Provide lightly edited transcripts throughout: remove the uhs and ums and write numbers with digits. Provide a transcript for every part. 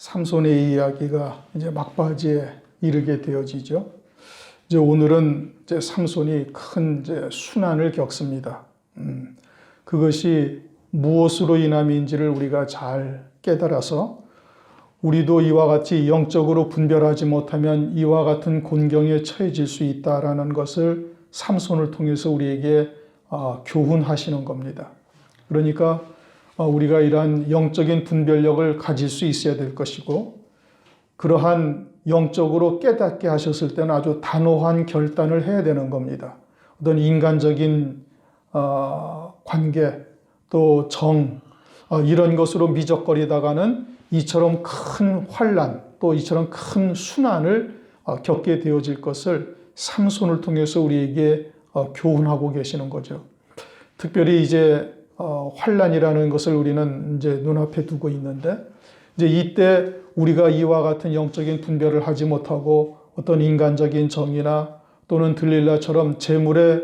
삼손의 이야기가 이제 막바지에 이르게 되어지죠. 이제 오늘은 이제 삼손이 큰 이제 순환을 겪습니다. 그것이 무엇으로 인함인지를 우리가 잘 깨달아서 우리도 이와 같이 영적으로 분별하지 못하면 이와 같은 곤경에 처해질 수 있다라는 것을 삼손을 통해서 우리에게 교훈하시는 겁니다. 그러니까 우리가 이러한 영적인 분별력을 가질 수 있어야 될 것이고, 그러한 영적으로 깨닫게 하셨을 때는 아주 단호한 결단을 해야 되는 겁니다. 어떤 인간적인 관계 또 정 이런 것으로 미적거리다가는 이처럼 큰 환난 또 이처럼 큰 순환을 겪게 되어질 것을 삼손을 통해서 우리에게 교훈하고 계시는 거죠. 특별히 이제 환난이라는 것을 우리는 이제 눈앞에 두고 있는데, 이제 이때 우리가 이와 같은 영적인 분별을 하지 못하고 어떤 인간적인 정의나 또는 들릴라처럼 재물에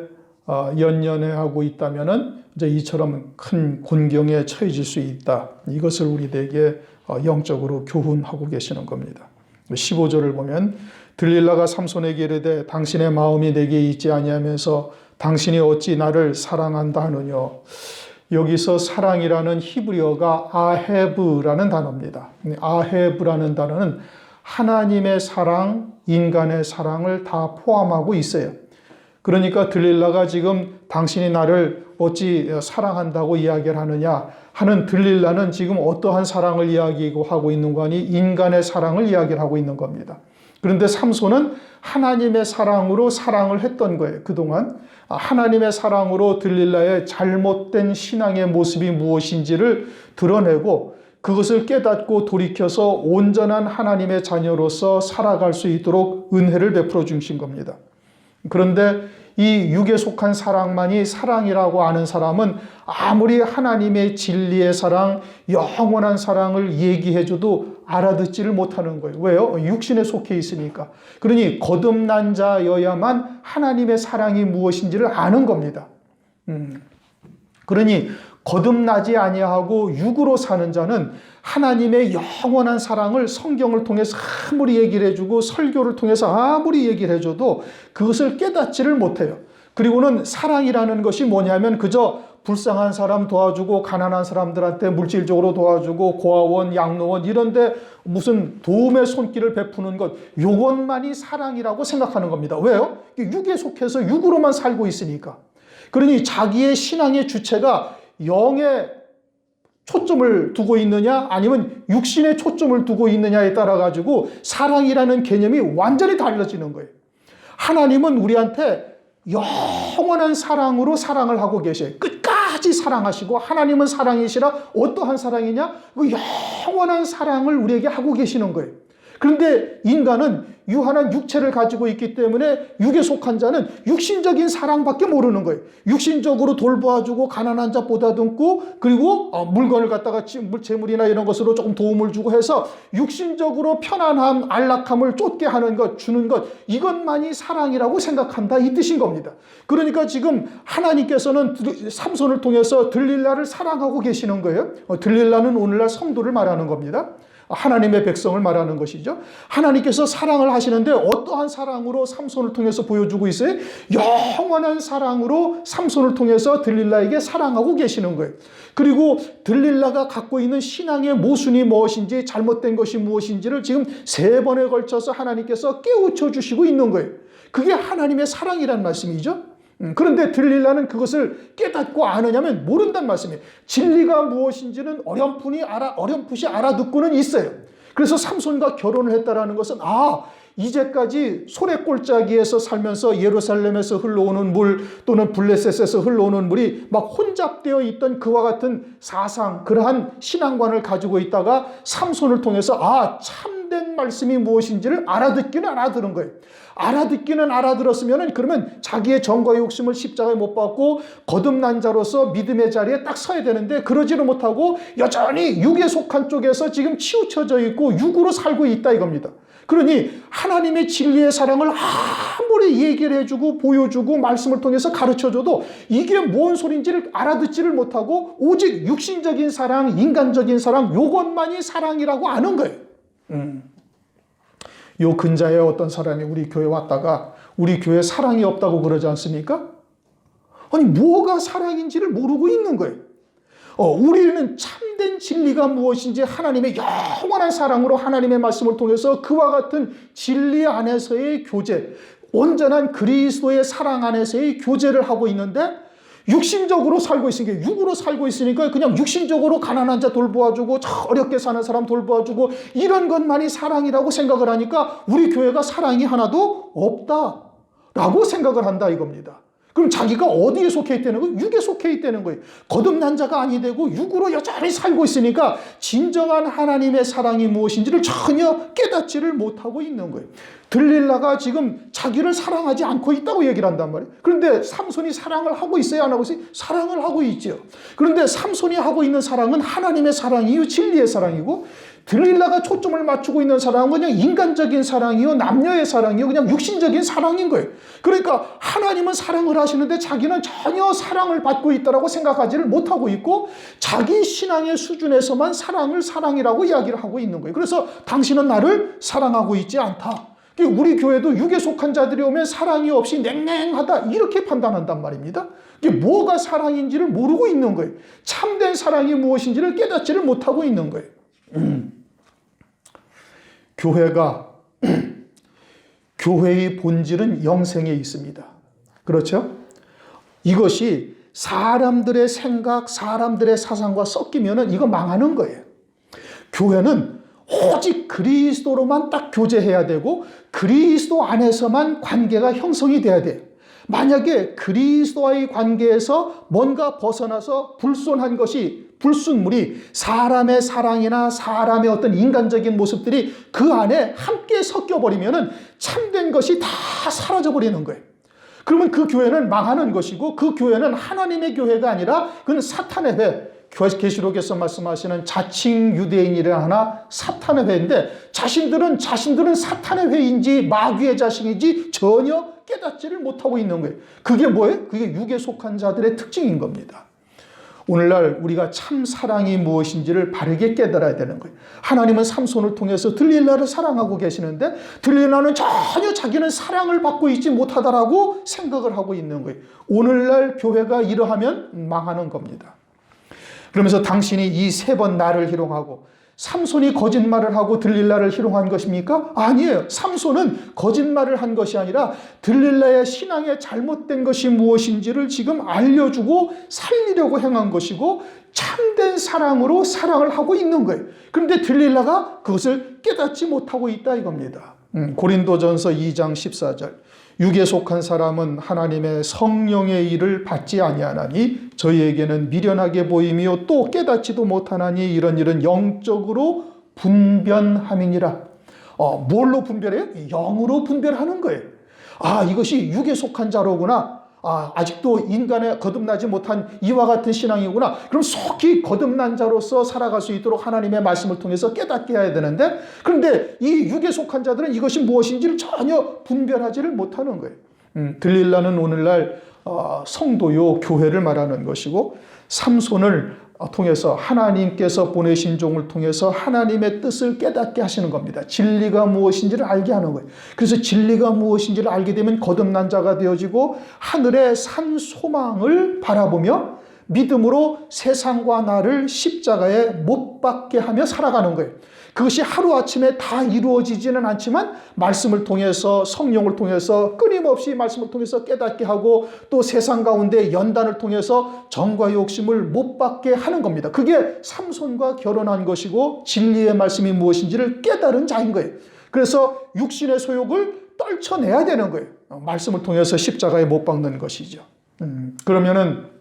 연연해하고 있다면은 이제 이처럼 큰 곤경에 처해질 수 있다. 이것을 우리에게 영적으로 교훈하고 계시는 겁니다. 15절을 보면 들릴라가 삼손에게 이르되 당신의 마음이 내게 있지 아니하면서 당신이 어찌 나를 사랑한다 하느냐. 여기서 사랑이라는 히브리어가 아헤브라는 단어입니다. 아헤브라는 단어는 하나님의 사랑, 인간의 사랑을 다 포함하고 있어요. 그러니까 들릴라가 지금 당신이 나를 어찌 사랑한다고 이야기를 하느냐 하는, 들릴라는 지금 어떠한 사랑을 이야기하고 있는 거 아니 인간의 사랑을 이야기를 하고 있는 겁니다. 그런데 삼손은 하나님의 사랑으로 사랑을 했던 거예요. 그동안 하나님의 사랑으로 들릴라의 잘못된 신앙의 모습이 무엇인지를 드러내고 그것을 깨닫고 돌이켜서 온전한 하나님의 자녀로서 살아갈 수 있도록 은혜를 베풀어 주신 겁니다. 그런데 이 육에 속한 사랑만이 사랑이라고 아는 사람은 아무리 하나님의 진리의 사랑, 영원한 사랑을 얘기해줘도 알아듣지를 못하는 거예요. 왜요? 육신에 속해 있으니까. 그러니 거듭난 자여야만 하나님의 사랑이 무엇인지를 아는 겁니다. 그러니 거듭나지 아니하고 육으로 사는 자는 하나님의 영원한 사랑을 성경을 통해서 아무리 얘기를 해주고 설교를 통해서 아무리 얘기를 해줘도 그것을 깨닫지를 못해요. 그리고는 사랑이라는 것이 뭐냐면 그저 불쌍한 사람 도와주고 가난한 사람들한테 물질적으로 도와주고 고아원, 양로원 이런데 무슨 도움의 손길을 베푸는 것, 이것만이 사랑이라고 생각하는 겁니다. 왜요? 육에 속해서 육으로만 살고 있으니까. 그러니 자기의 신앙의 주체가 영에 초점을 두고 있느냐 아니면 육신에 초점을 두고 있느냐에 따라 가지고 사랑이라는 개념이 완전히 달라지는 거예요. 하나님은 우리한테 영원한 사랑으로 사랑을 하고 계셔요. 끝까지 사랑하시고, 하나님은 사랑이시라. 어떠한 사랑이냐? 그 영원한 사랑을 우리에게 하고 계시는 거예요. 그런데 인간은 유한한 육체를 가지고 있기 때문에 육에 속한 자는 육신적인 사랑밖에 모르는 거예요. 육신적으로 돌봐주고 가난한 자 보다듬고 그리고 물건을 갖다가 재물이나 이런 것으로 조금 도움을 주고 해서 육신적으로 편안함, 안락함을 쫓게 하는 것, 주는 것, 이것만이 사랑이라고 생각한다 이 뜻인 겁니다. 그러니까 지금 하나님께서는 삼손을 통해서 들릴라를 사랑하고 계시는 거예요. 들릴라는 오늘날 성도를 말하는 겁니다. 하나님의 백성을 말하는 것이죠. 하나님께서 사랑을 하시는데 어떠한 사랑으로 삼손을 통해서 보여주고 있어요? 영원한 사랑으로 삼손을 통해서 들릴라에게 사랑하고 계시는 거예요. 그리고 들릴라가 갖고 있는 신앙의 모순이 무엇인지, 잘못된 것이 무엇인지를 지금 3번에 걸쳐서 하나님께서 깨우쳐 주시고 있는 거예요. 그게 하나님의 사랑이란 말씀이죠. 그런데 들릴라는 그것을 깨닫고 아느냐면 모른단 말씀이에요. 진리가 무엇인지는 어렴풋이 알아듣고는 있어요. 그래서 삼손과 결혼을 했다라는 것은 이제까지 소래골짜기에서 살면서 예루살렘에서 흘러오는 물 또는 블레셋에서 흘러오는 물이 막 혼잡되어 있던 그와 같은 사상, 그러한 신앙관을 가지고 있다가 삼손을 통해서 참된 말씀이 무엇인지를 알아듣기는 알아들은 거예요. 알아듣기는 알아들었으면 그러면 자기의 정과 욕심을 십자가에 못 박고 거듭난 자로서 믿음의 자리에 딱 서야 되는데 그러지를 못하고 여전히 육에 속한 쪽에서 지금 치우쳐져 있고 육으로 살고 있다 이겁니다. 그러니 하나님의 진리의 사랑을 아무리 얘기를 해주고 보여주고 말씀을 통해서 가르쳐줘도 이게 뭔 소린지를 알아듣지를 못하고 오직 육신적인 사랑, 인간적인 사랑, 요것만이 사랑이라고 아는 거예요. 요 근자에 어떤 사람이 우리 교회 왔다가 우리 교회 사랑이 없다고 그러지 않습니까? 아니 뭐가 사랑인지를 모르고 있는 거예요. 우리는 참된 진리가 무엇인지 하나님의 영원한 사랑으로 하나님의 말씀을 통해서 그와 같은 진리 안에서의 교제, 온전한 그리스도의 사랑 안에서의 교제를 하고 있는데 육신적으로 살고 있으니까, 육으로 살고 있으니까 그냥 육신적으로 가난한 자 돌보아주고 어렵게 사는 사람 돌보아주고 이런 것만이 사랑이라고 생각을 하니까 우리 교회가 사랑이 하나도 없다라고 생각을 한다 이겁니다. 그럼 자기가 어디에 속해 있다는 거예요? 육에 속해 있다는 거예요. 거듭난 자가 아니 되고 육으로 여전히 살고 있으니까 진정한 하나님의 사랑이 무엇인지를 전혀 깨닫지를 못하고 있는 거예요. 들릴라가 지금 자기를 사랑하지 않고 있다고 얘기를 한단 말이에요. 그런데 삼손이 사랑을 하고 있어야 안 하고 있어요? 사랑을 하고 있죠. 그런데 삼손이 하고 있는 사랑은 하나님의 사랑이요, 진리의 사랑이고, 들릴라가 초점을 맞추고 있는 사랑은 그냥 인간적인 사랑이요, 남녀의 사랑이요, 그냥 육신적인 사랑인 거예요. 그러니까 하나님은 사랑을 하시는데 자기는 전혀 사랑을 받고 있다고 생각하지를 못하고 있고 자기 신앙의 수준에서만 사랑을 사랑이라고 이야기를 하고 있는 거예요. 그래서 당신은 나를 사랑하고 있지 않다. 우리 교회도 육에 속한 자들이 오면 사랑이 없이 냉랭하다 이렇게 판단한단 말입니다. 이게 뭐가 사랑인지를 모르고 있는 거예요. 참된 사랑이 무엇인지를 깨닫지를 못하고 있는 거예요. 교회의 본질은 영생에 있습니다. 그렇죠? 이것이 사람들의 생각, 사람들의 사상과 섞이면 이거 망하는 거예요. 교회는 오직 그리스도로만 딱 교제해야 되고 그리스도 안에서만 관계가 형성이 돼야 돼요. 만약에 그리스도와의 관계에서 뭔가 벗어나서 불순한 것이, 불순물이 사람의 사랑이나 사람의 어떤 인간적인 모습들이 그 안에 함께 섞여버리면 참된 것이 다 사라져버리는 거예요. 그러면 그 교회는 망하는 것이고 그 교회는 하나님의 교회가 아니라 그건 사탄의 회, 계시록에서 말씀하시는 자칭 유대인이라 하나 사탄의 회인데 자신들은 사탄의 회인지 마귀의 자식인지 전혀 깨닫지를 못하고 있는 거예요. 그게 뭐예요? 그게 육에 속한 자들의 특징인 겁니다. 오늘날 우리가 참 사랑이 무엇인지를 바르게 깨달아야 되는 거예요. 하나님은 삼손을 통해서 들릴라를 사랑하고 계시는데 들릴라는 전혀 자기는 사랑을 받고 있지 못하다라고 생각을 하고 있는 거예요. 오늘날 교회가 이러하면 망하는 겁니다. 그러면서 당신이 이 3번 나를 희롱하고 삼손이 거짓말을 하고 들릴라를 희롱한 것입니까? 아니에요. 삼손은 거짓말을 한 것이 아니라 들릴라의 신앙에 잘못된 것이 무엇인지를 지금 알려주고 살리려고 행한 것이고 참된 사랑으로 사랑을 하고 있는 거예요. 그런데 들릴라가 그것을 깨닫지 못하고 있다 이겁니다. 고린도전서 2장 14절 육에 속한 사람은 하나님의 성령의 일을 받지 아니하나니 저희에게는 미련하게 보이며 또 깨닫지도 못하나니 이런 일은 영적으로 분별함이니라. 뭘로 분별해요? 영으로 분별하는 거예요. 이것이 육에 속한 자로구나. 아직도 인간에 거듭나지 못한 이와 같은 신앙이구나. 그럼 속히 거듭난 자로서 살아갈 수 있도록 하나님의 말씀을 통해서 깨닫게 해야 되는데 그런데 이 육에 속한 자들은 이것이 무엇인지를 전혀 분별하지를 못하는 거예요. 들릴라는 오늘날 성도요 교회를 말하는 것이고 삼손을 통해서 하나님께서 보내신 종을 통해서 하나님의 뜻을 깨닫게 하시는 겁니다. 진리가 무엇인지를 알게 하는 거예요. 그래서 진리가 무엇인지를 알게 되면 거듭난 자가 되어지고 하늘의 산 소망을 바라보며 믿음으로 세상과 나를 십자가에 못 박게 하며 살아가는 거예요. 그것이 하루아침에 다 이루어지지는 않지만 말씀을 통해서 성령을 통해서 끊임없이 말씀을 통해서 깨닫게 하고 또 세상 가운데 연단을 통해서 정과 욕심을 못 받게 하는 겁니다. 그게 삼손과 결혼한 것이고 진리의 말씀이 무엇인지를 깨달은 자인 거예요. 그래서 육신의 소욕을 떨쳐내야 되는 거예요. 말씀을 통해서 십자가에 못 박는 것이죠. 그러면은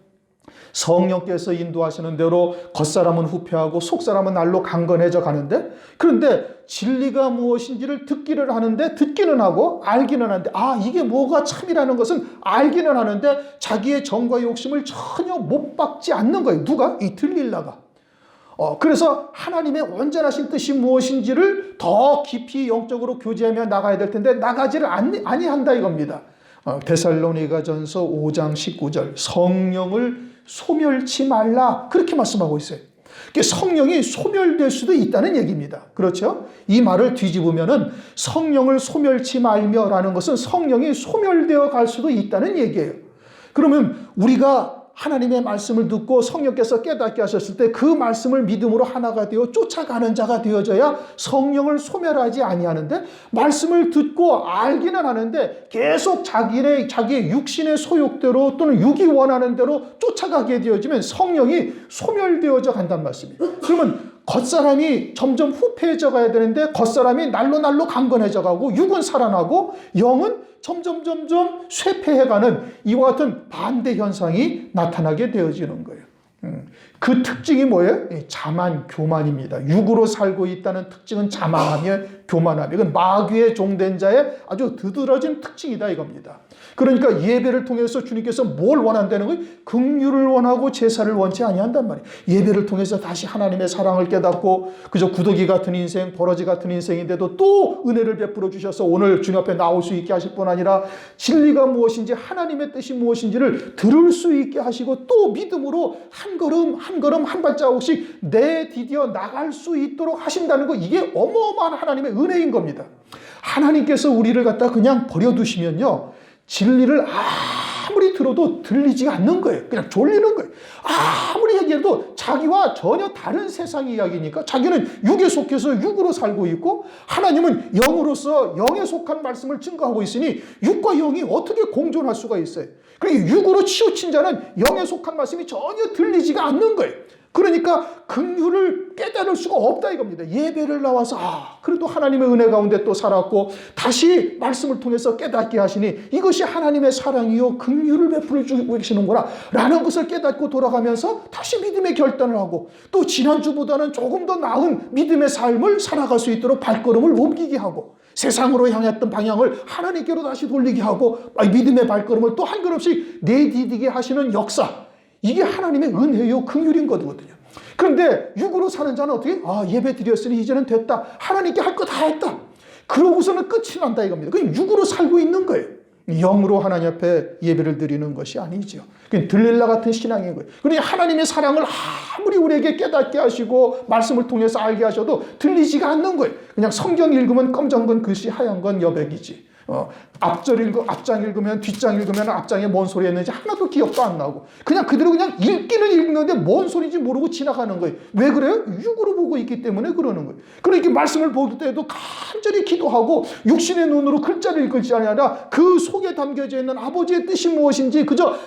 성령께서 인도하시는 대로 겉사람은 후패하고 속사람은 날로 강건해져 가는데 그런데 진리가 무엇인지를 듣기를 하는데 듣기는 하고 알기는 하는데 이게 뭐가 참이라는 것은 알기는 하는데 자기의 정과 욕심을 전혀 못 박지 않는 거예요. 누가? 이 들릴라가. 그래서 하나님의 온전하신 뜻이 무엇인지를 더 깊이 영적으로 교제하며 나가야 될 텐데 나가지를 아니한다 이겁니다. 데살로니가전서 5장 19절 성령을 소멸치 말라 그렇게 말씀하고 있어요. 성령이 소멸될 수도 있다는 얘기입니다. 그렇죠? 이 말을 뒤집으면은 성령을 소멸치 말며라는 것은 성령이 소멸되어 갈 수도 있다는 얘기예요. 그러면 우리가 하나님의 말씀을 듣고 성령께서 깨닫게 하셨을 때 그 말씀을 믿음으로 하나가 되어 쫓아가는 자가 되어져야 성령을 소멸하지 아니하는데, 말씀을 듣고 알기는 하는데 계속 자기의 육신의 소욕대로 또는 육이 원하는 대로 쫓아가게 되어지면 성령이 소멸되어져 간단 말씀이에요. 그러면 겉사람이 점점 후패해져 가야 되는데 겉사람이 날로 강건해져 가고 육은 살아나고 영은 점점 쇠폐해가는 이와 같은 반대 현상이 나타나게 되어지는 거예요. 그 특징이 뭐예요? 자만, 교만입니다. 육으로 살고 있다는 특징은 자만하며 교만하며, 이건 마귀의 종된 자의 아주 두드러진 특징이다 이겁니다. 그러니까 예배를 통해서 주님께서 뭘 원한다는 거예요? 긍휼을 원하고 제사를 원치 아니한단 말이에요. 예배를 통해서 다시 하나님의 사랑을 깨닫고 그저 구더기 같은 인생, 버러지 같은 인생인데도 또 은혜를 베풀어 주셔서 오늘 주님 앞에 나올 수 있게 하실 뿐 아니라 진리가 무엇인지, 하나님의 뜻이 무엇인지를 들을 수 있게 하시고 또 믿음으로 한 걸음 한 발자국씩 내디뎌 나갈 수 있도록 하신다는 거, 이게 어마어마한 하나님의 은혜인 겁니다. 하나님께서 우리를 갖다 그냥 버려두시면요, 진리를 아무리 들어도 들리지가 않는 거예요. 그냥 졸리는 거예요. 아무리 얘기해도 자기와 전혀 다른 세상 이야기니까, 자기는 육에 속해서 육으로 살고 있고 하나님은 영으로서 영에 속한 말씀을 증거하고 있으니 육과 영이 어떻게 공존할 수가 있어요. 그러니까 육으로 치우친 자는 영에 속한 말씀이 전혀 들리지가 않는 거예요. 그러니까 긍휼을 깨달을 수가 없다 이겁니다. 예배를 나와서 그래도 하나님의 은혜 가운데 또 살았고 다시 말씀을 통해서 깨닫게 하시니 이것이 하나님의 사랑이요 긍휼을 베풀어 주고 계시는구나 라는 것을 깨닫고 돌아가면서 다시 믿음의 결단을 하고 또 지난주보다는 조금 더 나은 믿음의 삶을 살아갈 수 있도록 발걸음을 옮기게 하고 세상으로 향했던 방향을 하나님께로 다시 돌리게 하고 믿음의 발걸음을 또 한 걸음씩 내디디게 하시는 역사, 이게 하나님의 은혜요 긍휼인 거거든요. 그런데 육으로 사는 자는 어떻게? 예배 드렸으니 이제는 됐다. 하나님께 할 거 다 했다. 그러고서는 끝이 난다 이겁니다. 그냥 육으로 살고 있는 거예요. 영으로 하나님 앞에 예배를 드리는 것이 아니죠. 그냥 들릴라 같은 신앙인 거예요. 그러니 하나님의 사랑을 아무리 우리에게 깨닫게 하시고 말씀을 통해서 알게 하셔도 들리지가 않는 거예요. 그냥 성경 읽으면 검정 건 글씨, 하얀 건 여백이지. 앞장 읽으면 뒷장 읽으면 앞장에 뭔 소리 했는지 하나도 기억도 안 나고 그냥 그대로 그냥 읽기는 읽는데 뭔 소리인지 모르고 지나가는 거예요. 왜 그래요? 육으로 보고 있기 때문에 그러는 거예요. 그러니까 말씀을 볼 때도 간절히 기도하고 육신의 눈으로 글자를 읽을지 아니라 그 속에 담겨져 있는 아버지의 뜻이 무엇인지 그저 한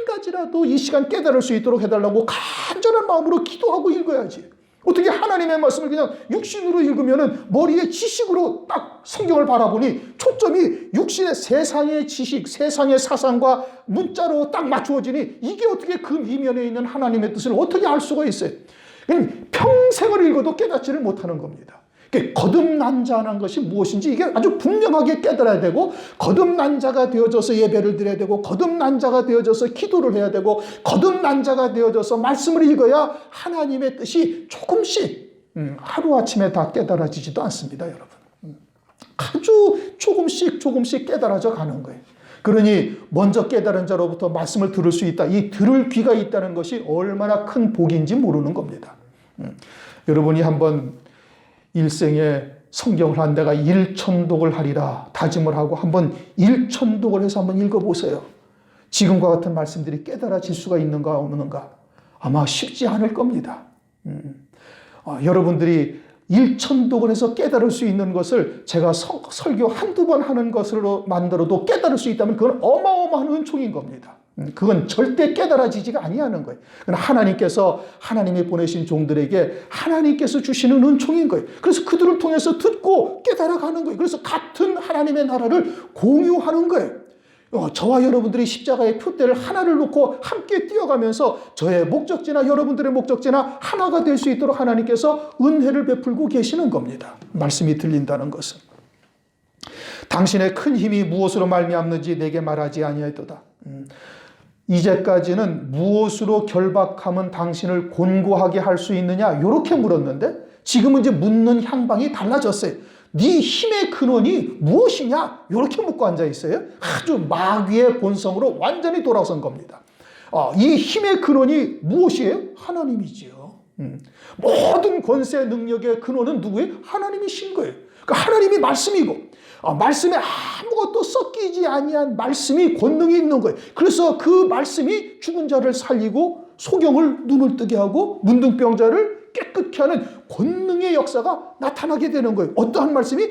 가지라도 이 시간 깨달을 수 있도록 해달라고 간절한 마음으로 기도하고 읽어야지. 어떻게 하나님의 말씀을 그냥 육신으로 읽으면은 머리에 지식으로 딱 성경을 바라보니 초점이 육신의 세상의 지식, 세상의 사상과 문자로 딱 맞추어지니 이게 어떻게 그 이면에 있는 하나님의 뜻을 어떻게 알 수가 있어요? 평생을 읽어도 깨닫지를 못하는 겁니다. 거듭난 자라는 것이 무엇인지 이게 아주 분명하게 깨달아야 되고 거듭난 자가 되어져서 예배를 드려야 되고 거듭난 자가 되어져서 기도를 해야 되고 거듭난 자가 되어져서 말씀을 읽어야 하나님의 뜻이 조금씩 하루아침에 다 깨달아지지도 않습니다, 여러분. 아주 조금씩 깨달아져 가는 거예요. 그러니 먼저 깨달은 자로부터 말씀을 들을 수 있다. 이 들을 귀가 있다는 것이 얼마나 큰 복인지 모르는 겁니다. 여러분이 한번 일생에 성경을 한 내가 1,000독을 하리라 다짐을 하고 한번 1,000독을 해서 한번 읽어보세요. 지금과 같은 말씀들이 깨달아질 수가 있는가 없는가? 아마 쉽지 않을 겁니다. 여러분들이 1,000독을 해서 깨달을 수 있는 것을 제가 설교 한두 번 하는 것으로 만들어도 깨달을 수 있다면 그건 어마어마한 은총인 겁니다. 그건 절대 깨달아지지가 아니하는 거예요. 하나님께서 하나님이 보내신 종들에게 하나님께서 주시는 은총인 거예요. 그래서 그들을 통해서 듣고 깨달아가는 거예요. 그래서 같은 하나님의 나라를 공유하는 거예요. 저와 여러분들이 십자가의 표대를 하나를 놓고 함께 뛰어가면서 저의 목적지나 여러분들의 목적지나 하나가 될 수 있도록 하나님께서 은혜를 베풀고 계시는 겁니다. 말씀이 들린다는 것은. 당신의 큰 힘이 무엇으로 말미암는지 내게 말하지 아니하였도다. 이제까지는 무엇으로 결박하면 당신을 곤고하게 할 수 있느냐 이렇게 물었는데 지금은 이제 묻는 향방이 달라졌어요. 네 힘의 근원이 무엇이냐 이렇게 묻고 앉아 있어요. 아주 마귀의 본성으로 완전히 돌아선 겁니다. 이 힘의 근원이 무엇이에요? 하나님이지요. 모든 권세 능력의 근원은 누구예요? 하나님이신 거예요. 그러니까 하나님이 말씀이고 말씀에 아무것도 섞이지 아니한 말씀이 권능이 있는 거예요. 그래서 그 말씀이 죽은 자를 살리고 소경을 눈을 뜨게 하고 문둥병자를 깨끗게 하는 권능의 역사가 나타나게 되는 거예요. 어떠한 말씀이?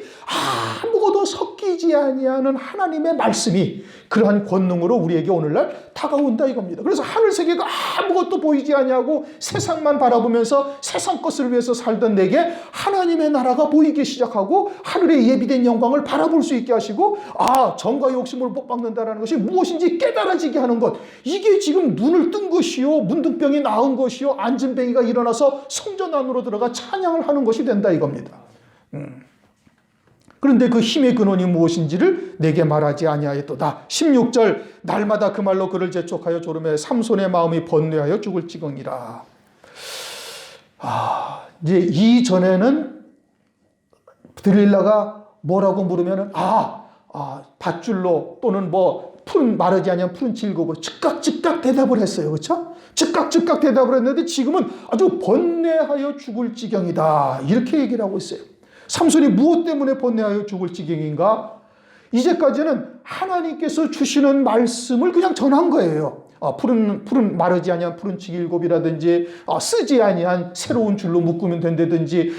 아무것도 섞이지 아니하는 하나님의 말씀이 그러한 권능으로 우리에게 오늘날 다가온다 이겁니다. 그래서 하늘 세계가 아무것도 보이지 아니하고 세상만 바라보면서 세상 것을 위해서 살던 내게 하나님의 나라가 보이기 시작하고 하늘의 예비된 영광을 바라볼 수 있게 하시고 정과 욕심을 못 박는다는 것이 무엇인지 깨달아지게 하는 것, 이게 지금 눈을 뜬 것이요 문둥병이 나은 것이요 안진뱅이가 일어나서 성전 안으로 들어가 찬양을 하는 것이 된다 이겁니다. 그런데 그 힘의 근원이 무엇인지를 내게 말하지 아니하였도다. 16절 날마다 그 말로 그를 재촉하여 조름에 삼손의 마음이 번뇌하여 죽을 지경이라. 이제 이전에는 들릴라가 뭐라고 물으면은 밧줄로 또는 푸른 마르지 아니한 푸른 질곡으로 즉각 대답을 했어요. 그렇죠? 즉각 대답을 했는데 지금은 아주 번뇌하여 죽을 지경이다. 이렇게 얘기를 하고 있어요. 삼손이 무엇 때문에 번뇌하여 죽을 지경인가? 이제까지는 하나님께서 주시는 말씀을 그냥 전한 거예요. 푸른 마르지 아니한 푸른 지길곱이라든지 쓰지 아니한 새로운 줄로 묶으면 된다든지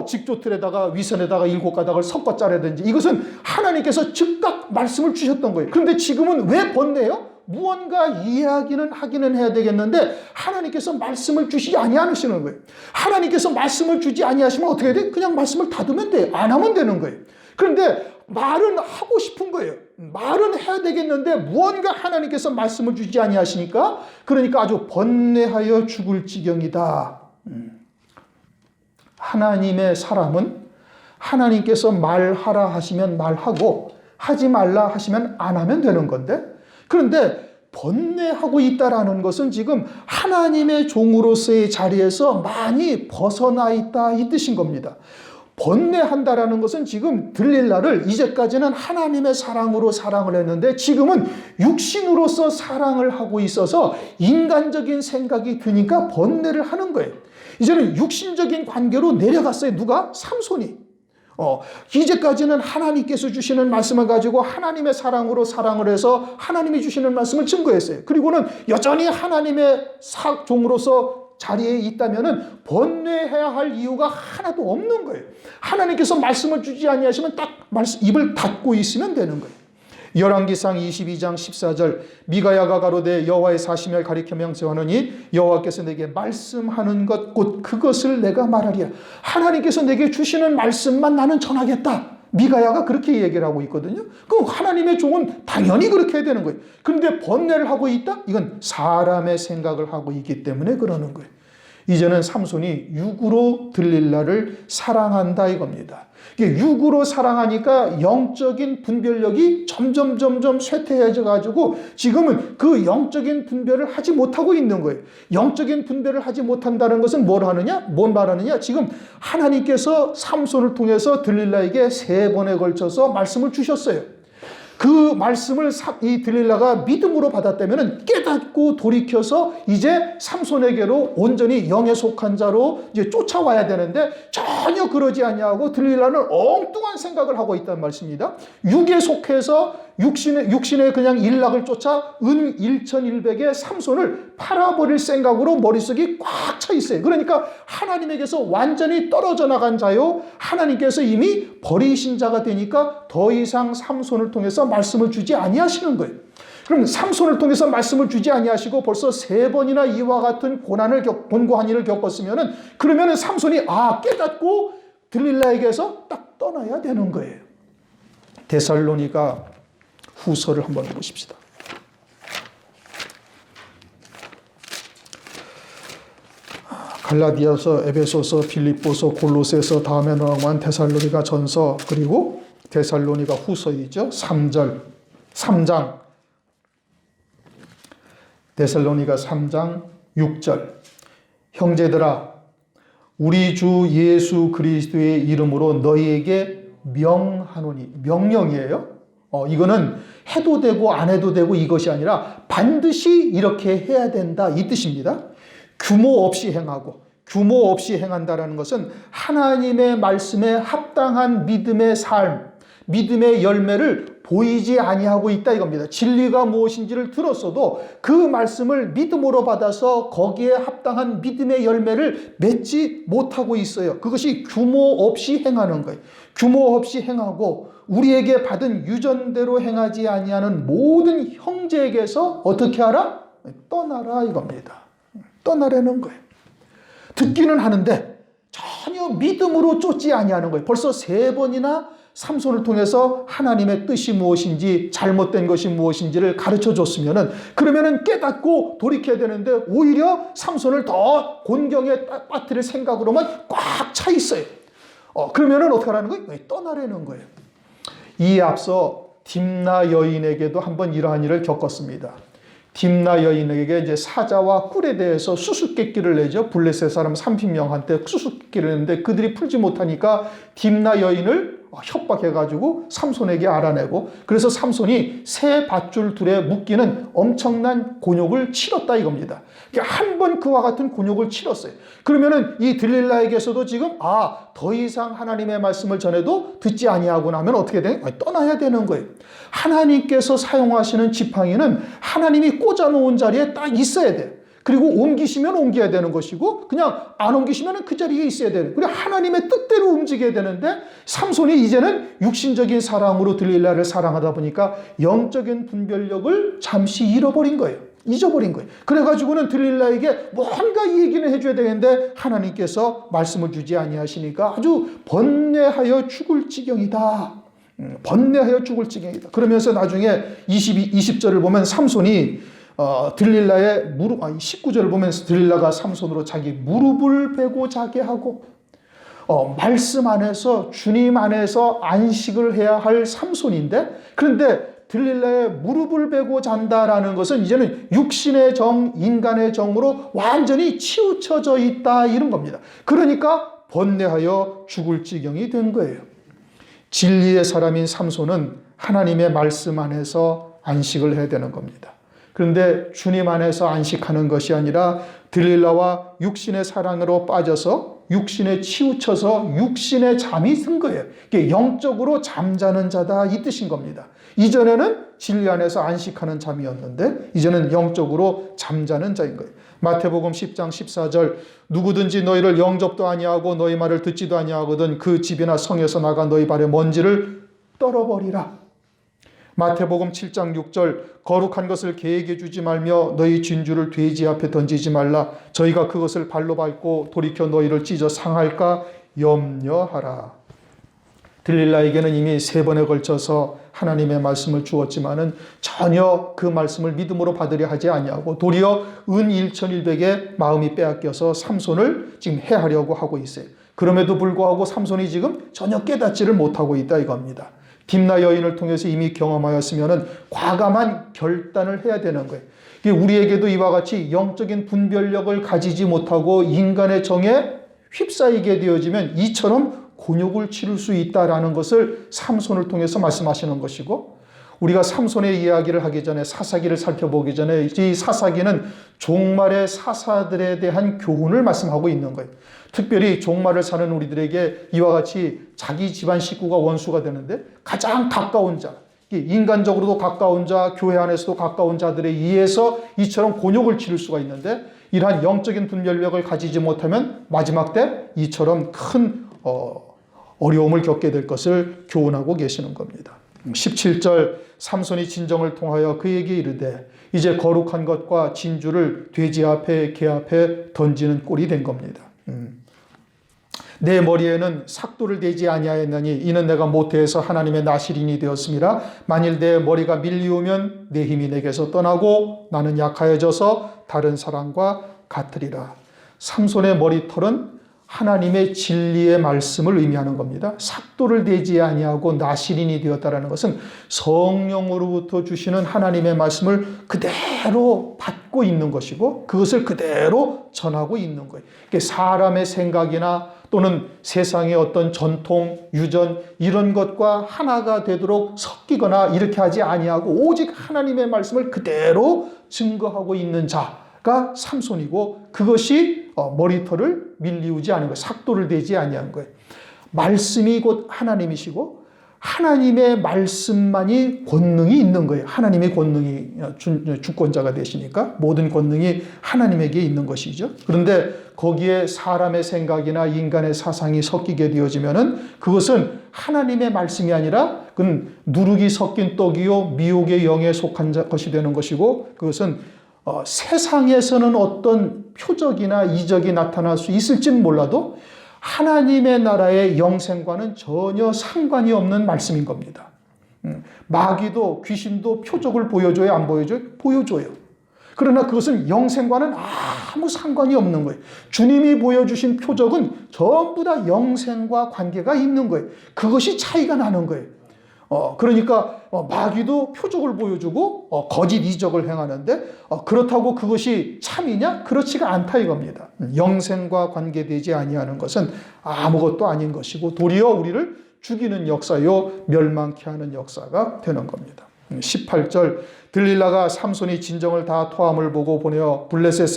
직조틀에다가 위선에다가 7가닥을 섞어 짜라든지 이것은 하나님께서 즉각 말씀을 주셨던 거예요. 그런데 지금은 왜 번뇌요? 무언가 이해하기는 하기는 해야 되겠는데 하나님께서 말씀을 주시지 아니하시는 거예요. 하나님께서 말씀을 주지 아니하시면 어떻게 해야 돼? 그냥 말씀을 닫으면 돼요. 안 하면 되는 거예요. 그런데 말은 하고 싶은 거예요. 말은 해야 되겠는데 무언가 하나님께서 말씀을 주지 아니하시니까 그러니까 아주 번뇌하여 죽을 지경이다. 하나님의 사람은 하나님께서 말하라 하시면 말하고 하지 말라 하시면 안 하면 되는 건데, 그런데 번뇌하고 있다라는 것은 지금 하나님의 종으로서의 자리에서 많이 벗어나 있다 이 뜻인 겁니다. 번뇌한다라는 것은 지금 들릴라를 이제까지는 하나님의 사랑으로 사랑을 했는데 지금은 육신으로서 사랑을 하고 있어서 인간적인 생각이 드니까 번뇌를 하는 거예요. 이제는 육신적인 관계로 내려갔어요. 누가? 삼손이. 이제까지는 하나님께서 주시는 말씀을 가지고 하나님의 사랑으로 사랑을 해서 하나님이 주시는 말씀을 증거했어요. 그리고는 여전히 하나님의 종으로서 자리에 있다면은 번뇌해야 할 이유가 하나도 없는 거예요. 하나님께서 말씀을 주지 아니하시면 딱 입을 닫고 있으면 되는 거예요. 열왕기상 22장 14절 미가야가 가로되 여호와의 사심을 가리켜 명세하노니 여호와께서 내게 말씀하는 것 곧 그것을 내가 말하리라. 하나님께서 내게 주시는 말씀만 나는 전하겠다. 미가야가 그렇게 얘기를 하고 있거든요. 그럼 하나님의 종은 당연히 그렇게 해야 되는 거예요. 그런데 번뇌를 하고 있다? 이건 사람의 생각을 하고 있기 때문에 그러는 거예요. 이제는 삼손이 육으로 들릴라를 사랑한다 이겁니다. 이게 육으로 사랑하니까 영적인 분별력이 점점 쇠퇴해져 가지고 지금은 그 영적인 분별을 하지 못하고 있는 거예요. 영적인 분별을 하지 못한다는 것은 뭘 말하느냐? 지금 하나님께서 삼손을 통해서 들릴라에게 3번에 걸쳐서 말씀을 주셨어요. 그 말씀을 이 들릴라가 믿음으로 받았다면 깨닫고 돌이켜서 이제 삼손에게로 온전히 영에 속한 자로 이제 쫓아와야 되는데 전혀 그러지 아니하고 들릴라는 엉뚱한 생각을 하고 있다는 말씀입니다. 육에 속해서 육신의 그냥 일락을 쫓아 은 1,100의 삼손을 팔아버릴 생각으로 머릿속이 꽉 차 있어요. 그러니까 하나님에게서 완전히 떨어져 나간 자요. 하나님께서 이미 버리신 자가 되니까 더 이상 삼손을 통해서 말씀을 주지 아니하시는 거예요. 그럼 삼손을 통해서 말씀을 주지 아니하시고 벌써 3번이나 이와 같은 곤고한 일을 겪었으면은 그러면은 삼손이 깨닫고 들릴라에게서 딱 떠나야 되는 거예요. 데살로니가 후서를 한번 보십시다. 갈라디아서, 에베소서, 빌립보서, 골로새서, 다음에 나온 데살로니가 전서, 그리고 데살로니가 후서이죠. 3장. 데살로니가 3장 6절. 형제들아, 우리 주 예수 그리스도의 이름으로 너희에게 명하노니. 명령이에요. 이거는 해도 되고 안 해도 되고 이것이 아니라 반드시 이렇게 해야 된다 이 뜻입니다. 규모 없이 행하고 규모 없이 행한다라는 것은 하나님의 말씀에 합당한 믿음의 삶, 믿음의 열매를 보이지 아니하고 있다 이겁니다. 진리가 무엇인지를 들었어도 그 말씀을 믿음으로 받아서 거기에 합당한 믿음의 열매를 맺지 못하고 있어요. 그것이 규모 없이 행하는 거예요. 규모 없이 행하고 우리에게 받은 유전대로 행하지 아니하는 모든 형제에게서 어떻게 하라? 떠나라 이겁니다. 떠나라는 거예요. 듣기는 하는데 전혀 믿음으로 쫓지 아니하는 거예요. 벌써 3번이나 삼손을 통해서 하나님의 뜻이 무엇인지 잘못된 것이 무엇인지를 가르쳐 줬으면은 그러면은 깨닫고 돌이켜야 되는데 오히려 삼손을 더 곤경에 빠뜨릴 생각으로만 꽉 차 있어요. 그러면은 어떻게 하라는 거예요? 떠나라는 거예요. 이에 앞서 딥나 여인에게도 한번 이러한 일을 겪었습니다. 딥나 여인에게 이제 사자와 꿀에 대해서 수수께끼를 내죠. 블레셋 사람 30명한테 수수께끼를 내는데 그들이 풀지 못하니까 딥나 여인을 협박해가지고 삼손에게 알아내고 그래서 삼손이 새 밧줄 둘에 묶이는 엄청난 곤욕을 치렀다 이겁니다. 한 번 그와 같은 곤욕을 치렀어요. 그러면은 이 들릴라에게서도 지금 더 이상 하나님의 말씀을 전해도 듣지 아니하고 나면 어떻게 돼? 떠나야 되는 거예요. 하나님께서 사용하시는 지팡이는 하나님이 꽂아놓은 자리에 딱 있어야 돼요. 그리고 옮기시면 옮겨야 되는 것이고 그냥 안 옮기시면 그 자리에 있어야 되는 그리고 하나님의 뜻대로 움직여야 되는데 삼손이 이제는 육신적인 사랑으로 들릴라를 사랑하다 보니까 영적인 분별력을 잠시 잃어버린 거예요. 잊어버린 거예요. 그래가지고는 들릴라에게 뭔가 얘기는 해줘야 되는데 하나님께서 말씀을 주지 아니하시니까 아주 번뇌하여 죽을 지경이다. 번뇌하여 죽을 지경이다. 그러면서 나중에 20절을 보면 삼손이 들릴라의 19절을 보면서 들릴라가 삼손으로 자기 무릎을 베고 자게 하고 말씀 안에서 주님 안에서 안식을 해야 할 삼손인데 그런데 들릴라의 무릎을 베고 잔다라는 것은 이제는 육신의 정, 인간의 정으로 완전히 치우쳐져 있다 이런 겁니다. 그러니까 번뇌하여 죽을 지경이 된 거예요. 진리의 사람인 삼손은 하나님의 말씀 안에서 안식을 해야 되는 겁니다. 그런데 주님 안에서 안식하는 것이 아니라 들릴라와 육신의 사랑으로 빠져서 육신에 치우쳐서 육신의 잠이 든 거예요. 이게 영적으로 잠자는 자다 이 뜻인 겁니다. 이전에는 진리 안에서 안식하는 잠이었는데 이제는 영적으로 잠자는 자인 거예요. 마태복음 10장 14절 누구든지 너희를 영접도 아니하고 너희 말을 듣지도 아니하거든 그 집이나 성에서 나가 너희 발의 먼지를 떨어버리라. 마태복음 7장 6절 거룩한 것을 개에게 주지 말며 너희 진주를 돼지 앞에 던지지 말라. 저희가 그것을 발로 밟고 돌이켜 너희를 찢어 상할까 염려하라. 들릴라에게는 이미 3번에 걸쳐서 하나님의 말씀을 주었지만은 전혀 그 말씀을 믿음으로 받으려 하지 아니하고 도리어 은 1,100의 마음이 빼앗겨서 삼손을 지금 해하려고 하고 있어요. 그럼에도 불구하고 삼손이 지금 전혀 깨닫지를 못하고 있다 이겁니다. 딥나 여인을 통해서 이미 경험하였으면은 과감한 결단을 해야 되는 거예요. 우리에게도 이와 같이 영적인 분별력을 가지지 못하고 인간의 정에 휩싸이게 되어지면 이처럼 곤욕을 치를 수 있다라는 것을 삼손을 통해서 말씀하시는 것이고 우리가 삼손의 이야기를 하기 전에 사사기를 살펴보기 전에 이 사사기는 종말의 사사들에 대한 교훈을 말씀하고 있는 거예요. 특별히 종말을 사는 우리들에게 이와 같이 자기 집안 식구가 원수가 되는데 가장 가까운 자, 인간적으로도 가까운 자, 교회 안에서도 가까운 자들에 의해서 이처럼 곤욕을 치를 수가 있는데 이러한 영적인 분별력을 가지지 못하면 마지막 때 이처럼 큰 어려움을 겪게 될 것을 교훈하고 계시는 겁니다. 17절 삼손이 진정을 통하여 그에게 이르되 이제 거룩한 것과 진주를 돼지 앞에 개 앞에 던지는 꼴이 된 겁니다. 내 머리에는 삭도를 대지 아니하였나니 이는 내가 모태에서 하나님의 나실인이 되었음이라. 만일 내 머리가 밀리우면 내 힘이 내게서 떠나고 나는 약하여져서 다른 사람과 같으리라. 삼손의 머리털은 하나님의 진리의 말씀을 의미하는 겁니다. 삭도를 대지 아니하고 나실인이 되었다는 것은 성령으로부터 주시는 하나님의 말씀을 그대로 받고 있는 것이고 그것을 그대로 전하고 있는 거예요. 사람의 생각이나 또는 세상의 어떤 전통, 유전 이런 것과 하나가 되도록 섞이거나 이렇게 하지 아니하고 오직 하나님의 말씀을 그대로 증거하고 있는 자가 삼손이고 그것이 머리털을 밀리우지 않은 거예요. 삭도를 대지 아니한 거예요. 말씀이 곧 하나님이시고 하나님의 말씀만이 권능이 있는 거예요. 하나님의 권능이 주권자가 되시니까 모든 권능이 하나님에게 있는 것이죠. 그런데 거기에 사람의 생각이나 인간의 사상이 섞이게 되어지면은 그것은 하나님의 말씀이 아니라 그건 누룩이 섞인 떡이요 미혹의 영에 속한 것이 되는 것이고, 그것은 세상에서는 어떤 표적이나 이적이 나타날 수 있을지는 몰라도 하나님의 나라의 영생과는 전혀 상관이 없는 말씀인 겁니다. 마귀도 귀신도 표적을 보여줘요, 안 보여줘요? 보여줘요. 그러나 그것은 영생과는 아무 상관이 없는 거예요. 주님이 보여주신 표적은 전부 다 영생과 관계가 있는 거예요. 그것이 차이가 나는 거예요. 그러니까 마귀도 표적을 보여주고 거짓 이적을 행하는데 그렇다고 그것이 참이냐? 그렇지가 않다 이겁니다. 영생과 관계되지 아니하는 것은 아무것도 아닌 것이고 도리어 우리를 죽이는 역사요 멸망케 하는 역사가 되는 겁니다. 18절 들릴라가 삼손이 진정을 다 토함을 보고 보내어 블레셋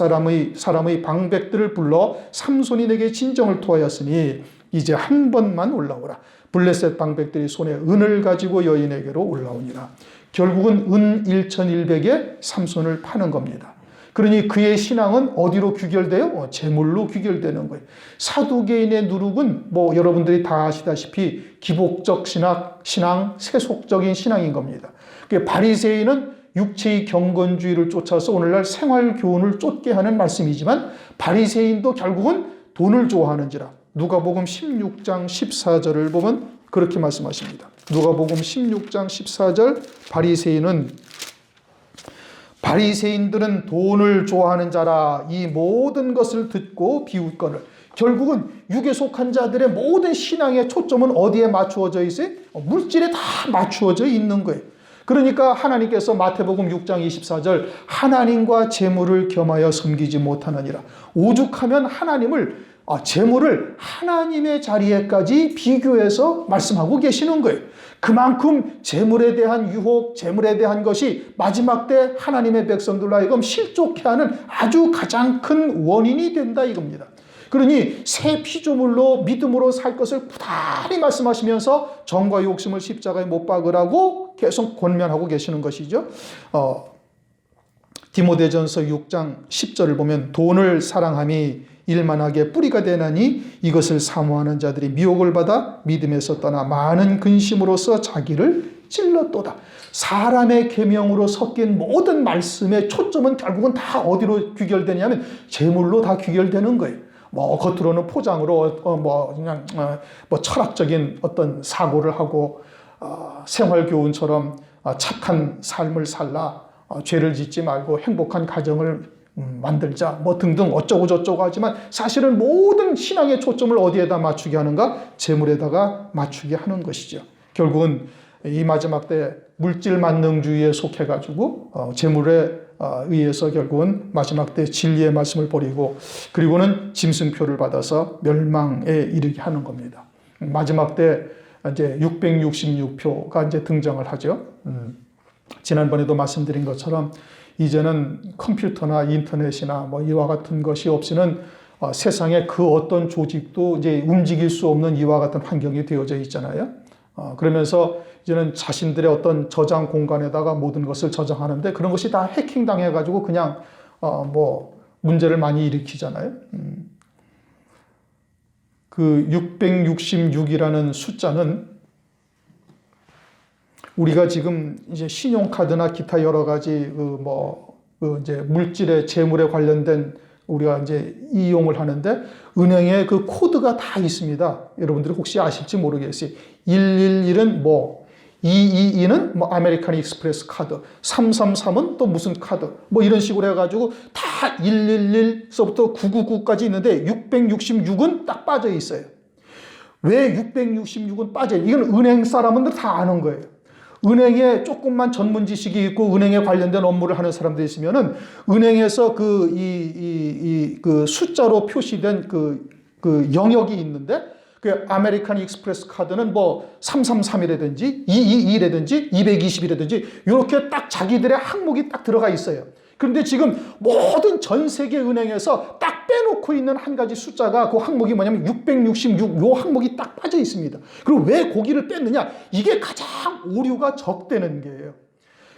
사람의 방백들을 불러 삼손이 내게 진정을 토하였으니 이제 한 번만 올라오라. 블레셋 방백들이 손에 은을 가지고 여인에게로 올라오니라. 결국은 은 1,100에 삼손을 파는 겁니다. 그러니 그의 신앙은 어디로 귀결돼요? 재물로 귀결되는 거예요. 사두개인의 누룩은 여러분들이 다 아시다시피 기복적 신앙, 세속적인 신앙인 겁니다. 바리새인은 육체의 경건주의를 쫓아서 오늘날 생활교훈을 쫓게 하는 말씀이지만 바리새인도 결국은 돈을 좋아하는지라. 누가복음 16장 14절을 보면 그렇게 말씀하십니다. 누가복음 16장 14절 바리새인들은 돈을 좋아하는 자라 이 모든 것을 듣고 비웃거늘. 결국은 육에 속한 자들의 모든 신앙의 초점은 어디에 맞추어져 있어요? 물질에 다 맞추어져 있는 거예요. 그러니까 하나님께서 마태복음 6장 24절 하나님과 재물을 겸하여 섬기지 못하느니라. 오죽하면 재물을 하나님의 자리에까지 비교해서 말씀하고 계시는 거예요. 그만큼 재물에 대한 유혹, 재물에 대한 것이 마지막 때 하나님의 백성들로 하여금 실족해 하는 아주 가장 큰 원인이 된다 이겁니다. 그러니 새 피조물로 믿음으로 살 것을 부단히 말씀하시면서 정과 욕심을 십자가에 못 박으라고 계속 권면하고 계시는 것이죠. 디모데전서 6장 10절을 보면 돈을 사랑함이 일만하게 뿌리가 되나니 이것을 사모하는 자들이 미혹을 받아 믿음에서 떠나 많은 근심으로써 자기를 찔렀도다. 사람의 계명으로 섞인 모든 말씀의 초점은 결국은 다 어디로 귀결되냐면 재물로 다 귀결되는 거예요. 겉으로는 포장으로 그냥 철학적인 어떤 사고를 하고 생활교훈처럼 착한 삶을 살라, 죄를 짓지 말고 행복한 가정을 만들자 등등 어쩌고 저쩌고 하지만 사실은 모든 신앙의 초점을 어디에다 맞추게 하는가? 재물에다가 맞추게 하는 것이죠. 결국은 이 마지막 때 물질 만능주의에 속해가지고 재물에 의해서 결국은 마지막 때 진리의 말씀을 버리고 그리고는 짐승표를 받아서 멸망에 이르게 하는 겁니다. 마지막 때 이제 666표가 이제 등장을 하죠. 지난번에도 말씀드린 것처럼 이제는 컴퓨터나 인터넷이나 이와 같은 것이 없이는 세상에 그 어떤 조직도 이제 움직일 수 없는 이와 같은 환경이 되어져 있잖아요. 그러면서 이제는 자신들의 어떤 저장 공간에다가 모든 것을 저장하는데 그런 것이 다 해킹 당해가지고 그냥 문제를 많이 일으키잖아요. 그 666이라는 숫자는 우리가 지금 이제 신용카드나 기타 여러 가지 이제 물질의 재물에 관련된 우리가 이제 이용을 하는데 은행에 그 코드가 다 있습니다. 여러분들이 혹시 아실지 모르겠어요. 111은 222는 아메리칸 익스프레스 카드, 333은 또 무슨 카드, 이런 식으로 해가지고 다 111서부터 999까지 있는데 666은 딱 빠져 있어요. 왜 666은 빠져요? 이건 은행 사람들 다 아는 거예요. 은행에 조금만 전문 지식이 있고 은행에 관련된 업무를 하는 사람들이 있으면은 은행에서 그 숫자로 표시된 그 영역이 있는데 그 아메리칸 익스프레스 카드는 333이라든지 222라든지 220이라든지 이렇게 딱 자기들의 항목이 딱 들어가 있어요. 그런데 지금 모든 전 세계 은행에서 딱 빼놓고 있는 한 가지 숫자가 그 항목이 뭐냐면 666, 요 항목이 딱 빠져 있습니다. 그리고 왜 고기를 뺐느냐? 이게 가장 오류가 적대는 게예요.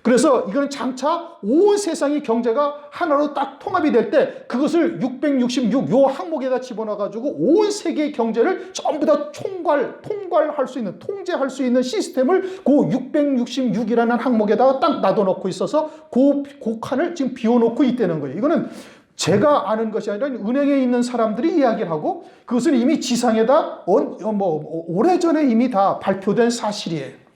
그래서 이거는 장차 온 세상의 경제가 하나로 딱 통합이 될 때 그것을 666 요 항목에다 집어넣어가지고 온 세계의 경제를 전부 다 통괄할 수 있는, 통제할 수 있는 시스템을 그 666이라는 항목에다가 딱 놔둬놓고 있어서 그 칸을 지금 비워놓고 있다는 거예요. 이거는 제가 아는 것이 아니라 은행에 있는 사람들이 이야기를 하고 그것은 이미 지상에다 오래전에 이미 다 발표된 사실이에요.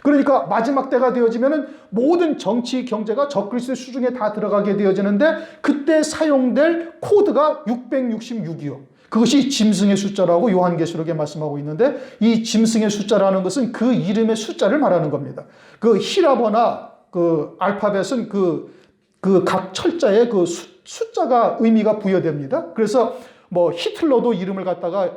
그러니까 마지막 때가 되어지면은 모든 정치, 경제가 적그리스도의 수중에 다 들어가게 되어지는데 그때 사용될 코드가 666이요. 그것이 짐승의 숫자라고 요한계시록에 말씀하고 있는데 이 짐승의 숫자라는 것은 그 이름의 숫자를 말하는 겁니다. 그 히라버나 그 알파벳은 그 각 철자에 그 숫자가 의미가 부여됩니다. 그래서 뭐 히틀러도 이름을 갖다가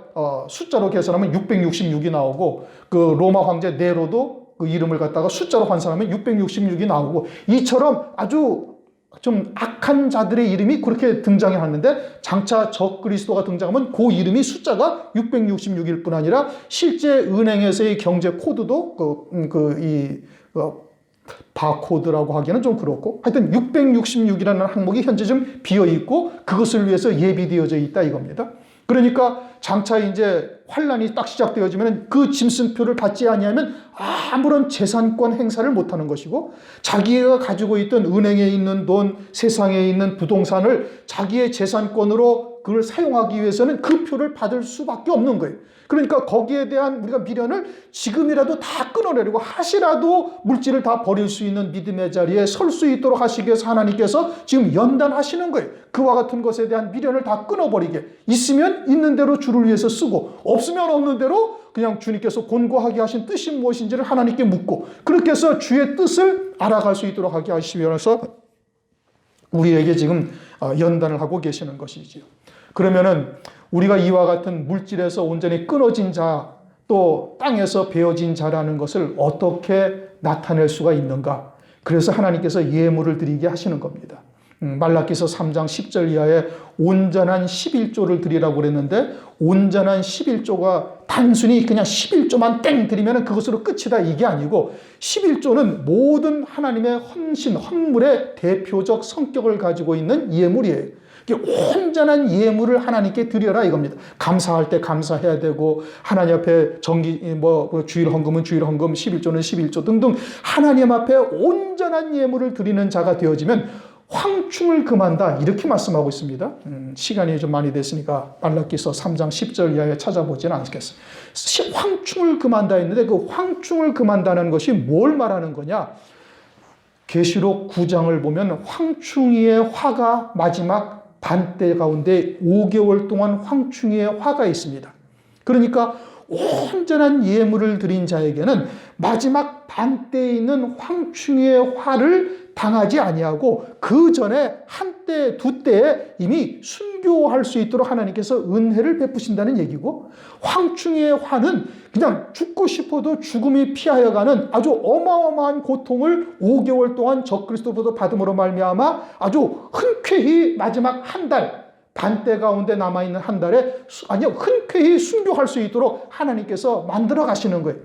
숫자로 계산하면 666이 나오고 그 로마 황제 네로도 그 이름을 갖다가 숫자로 환산하면 666이 나오고 이처럼 아주 좀 악한 자들의 이름이 그렇게 등장해 하는데 장차 적그리스도가 등장하면 그 이름이 숫자가 666일 뿐 아니라 실제 은행에서의 경제 코드도 바코드라고 하기에는 좀 그렇고 하여튼 666이라는 항목이 현재 좀 비어 있고 그것을 위해서 예비되어져 있다 이겁니다. 그러니까 장차 이제 환란이 딱 시작되어지면 그 짐승표를 받지 아니하면 아무런 재산권 행사를 못하는 것이고 자기가 가지고 있던 은행에 있는 돈, 세상에 있는 부동산을 자기의 재산권으로 그걸 사용하기 위해서는 그 표를 받을 수밖에 없는 거예요. 그러니까 거기에 대한 우리가 미련을 지금이라도 다 끊어내려고 하시라도 물질을 다 버릴 수 있는 믿음의 자리에 설 수 있도록 하시기 위해서 하나님께서 지금 연단하시는 거예요. 그와 같은 것에 대한 미련을 다 끊어버리게. 있으면 있는 대로 주를 위해서 쓰고 없으면 없는 대로 그냥 주님께서 권고하게 하신 뜻이 무엇인지를 하나님께 묻고 그렇게 해서 주의 뜻을 알아갈 수 있도록 하게 하시기 위해서 우리에게 지금 연단을 하고 계시는 것이지요. 그러면은 우리가 이와 같은 물질에서 온전히 끊어진 자, 또 땅에서 베어진 자라는 것을 어떻게 나타낼 수가 있는가? 그래서 하나님께서 예물을 드리게 하시는 겁니다. 말라기서 3장 10절 이하에 온전한 11조를 드리라고 그랬는데 온전한 11조가 단순히 그냥 11조만 땡 드리면 그것으로 끝이다 이게 아니고 11조는 모든 하나님의 헌물의 대표적 성격을 가지고 있는 예물이에요. 온전한 예물을 하나님께 드려라 이겁니다. 감사할 때 감사해야 되고 하나님 앞에 주일 헌금은 주일 헌금, 11조는 11조 등등 하나님 앞에 온전한 예물을 드리는 자가 되어지면 황충을 금한다 이렇게 말씀하고 있습니다. 시간이 좀 많이 됐으니까 말라기서 3장 10절 이하에 찾아보지는 않겠습니다. 황충을 금한다 했는데 그 황충을 금한다는 것이 뭘 말하는 거냐? 계시록 9장을 보면 황충이의 화가 마지막 반때 가운데 5개월 동안 황충이의 화가 있습니다. 그러니까 온전한 예물을 드린 자에게는 마지막 반때에 있는 황충이의 화를 당하지 아니하고 그 전에 한때 두 때에 이미 순교할 수 있도록 하나님께서 은혜를 베푸신다는 얘기고 황충이의 화는 그냥 죽고 싶어도 죽음이 피하여 가는 아주 어마어마한 고통을 5개월 동안 적그리스도로부터 받음으로 말미암아 아주 흔쾌히 마지막 한 달 반때 가운데 남아있는 한 달에 흔쾌히 순교할 수 있도록 하나님께서 만들어 가시는 거예요.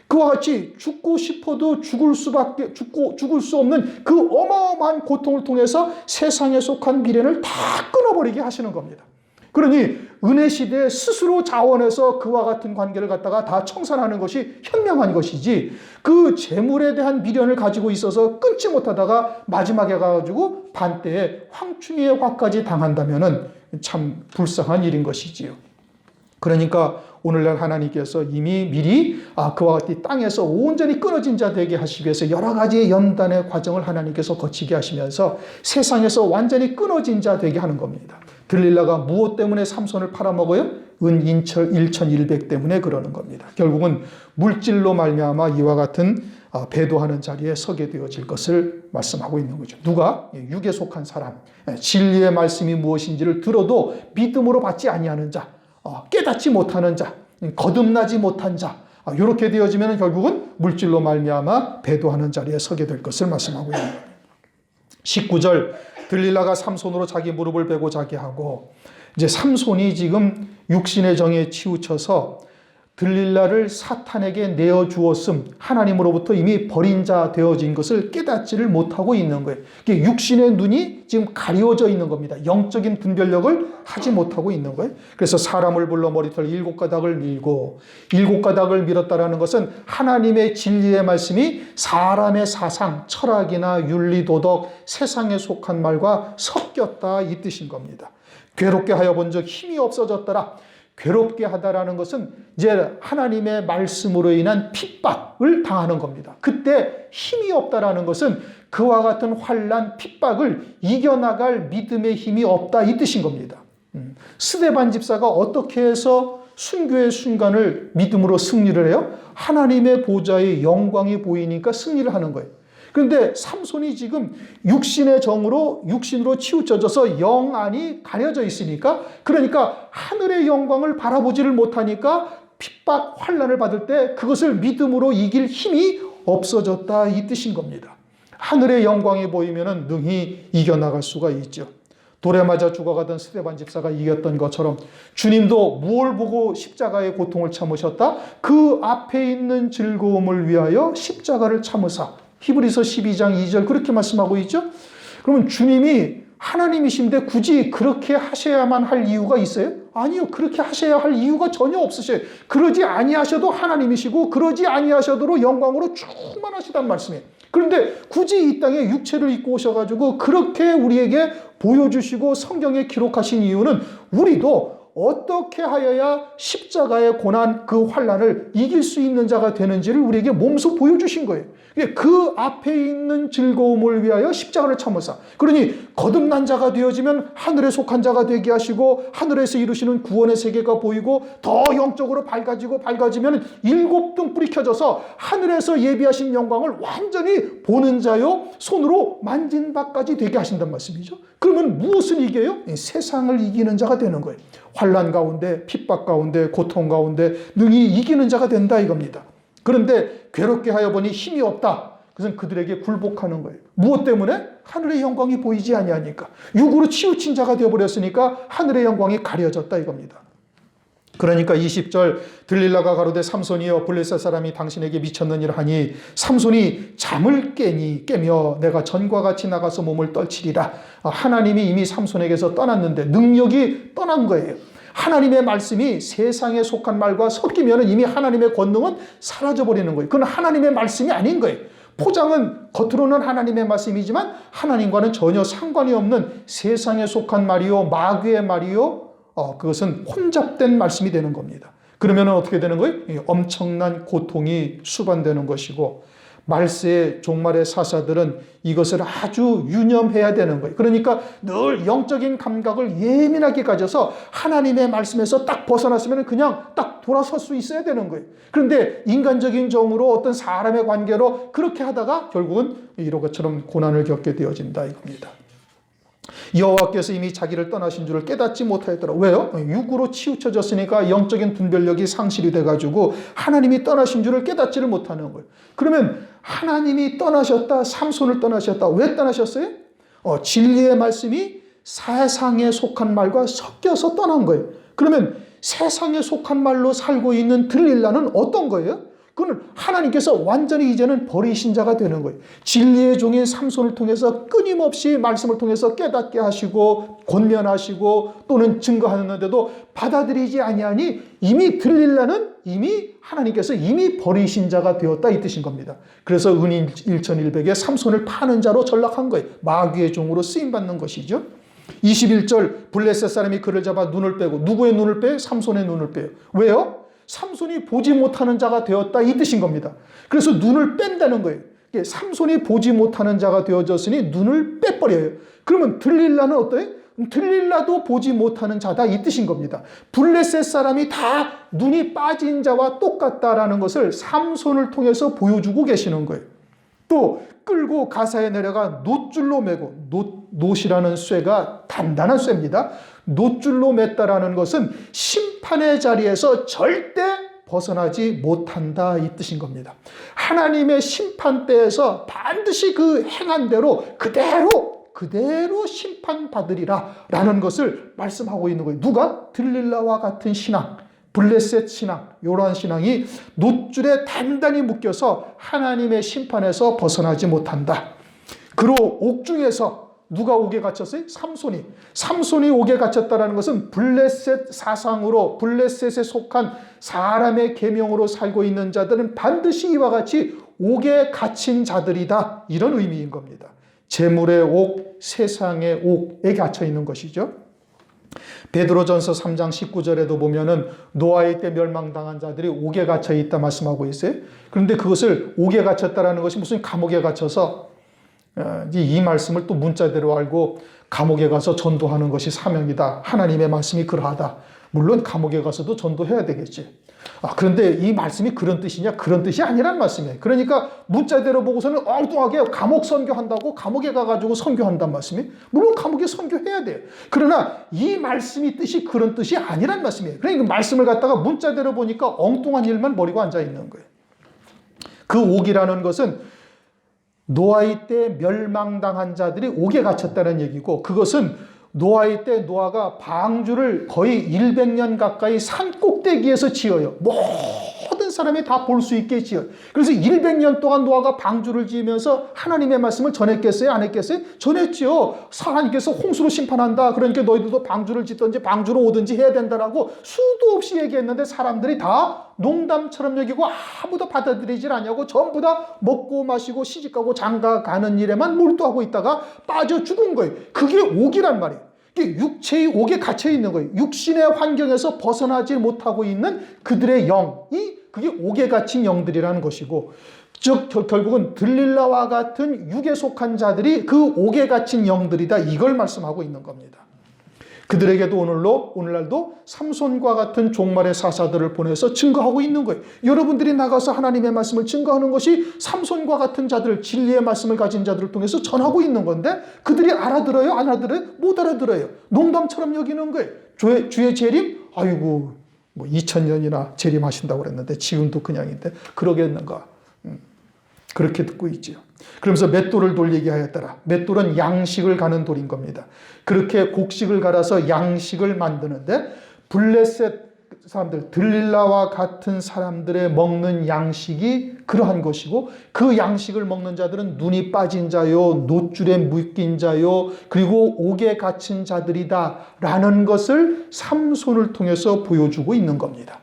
그와 같이 죽고 싶어도 죽을 수 없는 그 어마어마한 고통을 통해서 세상에 속한 미련을 다 끊어버리게 하시는 겁니다. 그러니 은혜 시대에 스스로 자원해서 그와 같은 관계를 갖다가 다 청산하는 것이 현명한 것이지 그 재물에 대한 미련을 가지고 있어서 끊지 못하다가 마지막에 가가지고 반때에 황충의 화까지 당한다면은 참 불쌍한 일인 것이지요. 그러니까 오늘날 하나님께서 이미 미리 그와 같이 땅에서 온전히 끊어진 자 되게 하시기 위해서 여러 가지의 연단의 과정을 하나님께서 거치게 하시면서 세상에서 완전히 끊어진 자 되게 하는 겁니다. 들릴라가 무엇 때문에 삼손을 팔아먹어요? 은인철 1100 때문에 그러는 겁니다. 결국은 물질로 말미암아 이와 같은 배도하는 자리에 서게 되어질 것을 말씀하고 있는 거죠. 누가? 육에 속한 사람. 진리의 말씀이 무엇인지를 들어도 믿음으로 받지 아니하는 자. 깨닫지 못하는 자, 거듭나지 못한 자, 이렇게 되어지면 결국은 물질로 말미암아 배도하는 자리에 서게 될 것을 말씀하고 있습니다. 19절 들릴라가 삼손으로 자기 무릎을 베고 자게 하고 이제 삼손이 지금 육신의 정에 치우쳐서 들릴라를 사탄에게 내어주었음, 하나님으로부터 이미 버린 자 되어진 것을 깨닫지를 못하고 있는 거예요. 육신의 눈이 지금 가려져 있는 겁니다. 영적인 분별력을 하지 못하고 있는 거예요. 그래서 사람을 불러 머리털 7가닥을 밀고, 7가닥을 밀었다라는 것은 하나님의 진리의 말씀이 사람의 사상, 철학이나 윤리, 도덕, 세상에 속한 말과 섞였다 이 뜻인 겁니다. 괴롭게 하여 본 적 힘이 없어졌더라. 괴롭게 하다라는 것은 이제 하나님의 말씀으로 인한 핍박을 당하는 겁니다. 그때 힘이 없다라는 것은 그와 같은 환난, 핍박을 이겨나갈 믿음의 힘이 없다 이 뜻인 겁니다. 스데반 집사가 어떻게 해서 순교의 순간을 믿음으로 승리를 해요? 하나님의 보좌의 영광이 보이니까 승리를 하는 거예요. 그런데 삼손이 지금 육신의 정으로 육신으로 치우쳐져서 영 안이 가려져 있으니까, 그러니까 하늘의 영광을 바라보지를 못하니까 핍박 환난을 받을 때 그것을 믿음으로 이길 힘이 없어졌다 이 뜻인 겁니다. 하늘의 영광이 보이면은 능히 이겨나갈 수가 있죠. 돌에 맞아 죽어가던 스데반 집사가 이겼던 것처럼 주님도 무엇을 보고 십자가의 고통을 참으셨다? 그 앞에 있는 즐거움을 위하여 십자가를 참으사. 히브리서 12장 2절 그렇게 말씀하고 있죠. 그러면 주님이 하나님이신데 굳이 그렇게 하셔야만 할 이유가 있어요? 아니요. 그렇게 하셔야 할 이유가 전혀 없으셔요. 그러지 아니하셔도 하나님이시고 그러지 아니하셔도 영광으로 충만하시단 말씀이에요. 그런데 굳이 이 땅에 육체를 입고 오셔가지고 그렇게 우리에게 보여주시고 성경에 기록하신 이유는 우리도 어떻게 하여야 십자가의 고난, 그 환난을 이길 수 있는 자가 되는지를 우리에게 몸소 보여주신 거예요. 그 앞에 있는 즐거움을 위하여 십자가를 참으사. 그러니 거듭난 자가 되어지면 하늘에 속한 자가 되게 하시고 하늘에서 이루시는 구원의 세계가 보이고 더 영적으로 밝아지면 7등불이 켜져서 하늘에서 예비하신 영광을 완전히 보는 자요 손으로 만진 바까지 되게 하신단 말씀이죠. 그러면 무엇을 이겨요? 세상을 이기는 자가 되는 거예요. 환난 가운데, 핍박 가운데, 고통 가운데 능히 이기는 자가 된다 이겁니다. 그런데 괴롭게 하여 보니 힘이 없다. 그것은 그들에게 굴복하는 거예요. 무엇 때문에? 하늘의 영광이 보이지 아니하니까. 육으로 치우친 자가 되어버렸으니까 하늘의 영광이 가려졌다 이겁니다. 그러니까 20절 들릴라가 가로되 삼손이여 블레셋 사람이 당신에게 미쳤느니라 하니 삼손이 잠을 깨며 내가 전과 같이 나가서 몸을 떨치리라. 하나님이 이미 삼손에게서 떠났는데 능력이 떠난 거예요. 하나님의 말씀이 세상에 속한 말과 섞이면 이미 하나님의 권능은 사라져버리는 거예요. 그건 하나님의 말씀이 아닌 거예요. 포장은 겉으로는 하나님의 말씀이지만 하나님과는 전혀 상관이 없는 세상에 속한 말이요 마귀의 말이요 그것은 혼잡된 말씀이 되는 겁니다. 그러면 어떻게 되는 거예요? 엄청난 고통이 수반되는 것이고 말세의 종말의 사사들은 이것을 아주 유념해야 되는 거예요. 그러니까 늘 영적인 감각을 예민하게 가져서 하나님의 말씀에서 딱 벗어났으면 그냥 딱 돌아설 수 있어야 되는 거예요. 그런데 인간적인 정으로 어떤 사람의 관계로 그렇게 하다가 결국은 이런 것처럼 고난을 겪게 되어진다 이겁니다. 여호와께서 이미 자기를 떠나신 줄을 깨닫지 못하였더라. 왜요? 육으로 치우쳐졌으니까 영적인 분별력이 상실이 돼가지고 하나님이 떠나신 줄을 깨닫지를 못하는 거예요. 그러면 하나님이 떠나셨다, 삼손을 떠나셨다. 왜 떠나셨어요? 진리의 말씀이 세상에 속한 말과 섞여서 떠난 거예요. 그러면 세상에 속한 말로 살고 있는 들릴라는 어떤 거예요? 그건 하나님께서 완전히 이제는 버리신 자가 되는 거예요. 진리의 종인 삼손을 통해서 끊임없이 말씀을 통해서 깨닫게 하시고 권면하시고 또는 증거하는데도 받아들이지 아니하니 이미 들릴라는 이미 하나님께서 이미 버리신 자가 되었다 이 뜻인 겁니다. 그래서 은인 1,100에 삼손을 파는 자로 전락한 거예요. 마귀의 종으로 쓰임받는 것이죠. 21절 블레셋 사람이 그를 잡아 눈을 빼고 누구의 눈을 빼요? 삼손의 눈을 빼요. 왜요? 삼손이 보지 못하는 자가 되었다 이 뜻인 겁니다. 그래서 눈을 뺀다는 거예요. 삼손이 보지 못하는 자가 되어졌으니 눈을 빼버려요. 그러면 들릴라는 어때요? 들릴라도 보지 못하는 자다 이 뜻인 겁니다. 블레셋 사람이 다 눈이 빠진 자와 똑같다라는 것을 삼손을 통해서 보여주고 계시는 거예요. 또 끌고 가사에 내려가 놋줄로 매고 놋이라는 쇠가 단단한 쇠입니다. 놋줄로 맸다라는 것은 심판의 자리에서 절대 벗어나지 못한다 이 뜻인 겁니다. 하나님의 심판대에서 반드시 그 행한 대로 그대로 그대로 심판받으리라 라는 것을 말씀하고 있는 거예요. 누가? 들릴라와 같은 신앙, 블레셋 신앙, 이러한 신앙이 놋줄에 단단히 묶여서 하나님의 심판에서 벗어나지 못한다. 그로 옥중에서 누가 옥에 갇혔어요? 삼손이 옥에 갇혔다는 것은 블레셋 사상으로, 블레셋에 속한 사람의 계명으로 살고 있는 자들은 반드시 이와 같이 옥에 갇힌 자들이다, 이런 의미인 겁니다. 재물의 옥, 세상의 옥에 갇혀 있는 것이죠. 베드로전서 3장 19절에도 보면은 노아의 때 멸망당한 자들이 옥에 갇혀 있다 말씀하고 있어요. 그런데 그것을 옥에 갇혔다라는 것이 무슨 감옥에 갇혀서 이 말씀을 또 문자대로 알고 감옥에 가서 전도하는 것이 사명이다, 하나님의 말씀이 그러하다. 물론 감옥에 가서도 전도해야 되겠지. 그런데 이 말씀이 그런 뜻이냐? 그런 뜻이 아니란 말씀이에요. 그러니까 문자대로 보고서는 엉뚱하게 감옥 선교한다고 감옥에 가가지고 선교한단 말씀이, 물론 감옥에 선교해야 돼요. 그러나 이 말씀이 뜻이 그런 뜻이 아니란 말씀이에요. 그러니까 말씀을 갖다가 문자대로 보니까 엉뚱한 일만 버리고 앉아 있는 거예요. 그 옥이라는 것은 노아의 때 멸망당한 자들이 옥에 갇혔다는 얘기고, 그것은 노아의 때 노아가 방주를 거의 100년 가까이 산 꼭대기에서 지어요. 모든 사람이 다 볼 수 있게 지어요. 그래서 100년 동안 노아가 방주를 지으면서 하나님의 말씀을 전했겠어요? 안 했겠어요? 전했죠. 하나님께서 홍수로 심판한다, 그러니까 너희들도 방주를 짓든지 방주로 오든지 해야 된다라고 수도 없이 얘기했는데 사람들이 다 농담처럼 여기고 아무도 받아들이질 않냐고 전부 다 먹고 마시고 시집가고 장가가는 일에만 몰두하고 있다가 빠져 죽은 거예요. 그게 옥이란 말이에요. 육체의 옥에 갇혀 있는 거예요. 육신의 환경에서 벗어나지 못하고 있는 그들의 영이, 그게 옥에 갇힌 영들이라는 것이고, 즉 결국은 들릴라와 같은 육에 속한 자들이 그 옥에 갇힌 영들이다, 이걸 말씀하고 있는 겁니다. 그들에게도 오늘날도 삼손과 같은 종말의 사사들을 보내서 증거하고 있는 거예요. 여러분들이 나가서 하나님의 말씀을 증거하는 것이 삼손과 같은 자들, 진리의 말씀을 가진 자들을 통해서 전하고 있는 건데, 그들이 알아들어요? 안 알아들어요? 못 알아들어요. 농담처럼 여기는 거예요. 주의 재림? 아이고, 2000년이나 재림하신다고 그랬는데 지금도 그냥인데 그러겠는가? 그렇게 듣고 있지요. 그러면서 맷돌을 돌리게 하였더라. 맷돌은 양식을 가는 돌인 겁니다. 그렇게 곡식을 갈아서 양식을 만드는데, 블레셋 사람들, 들릴라와 같은 사람들의 먹는 양식이 그러한 것이고, 그 양식을 먹는 자들은 눈이 빠진 자요, 놋줄에 묶인 자요, 그리고 옥에 갇힌 자들이다 라는 것을 삼손을 통해서 보여주고 있는 겁니다.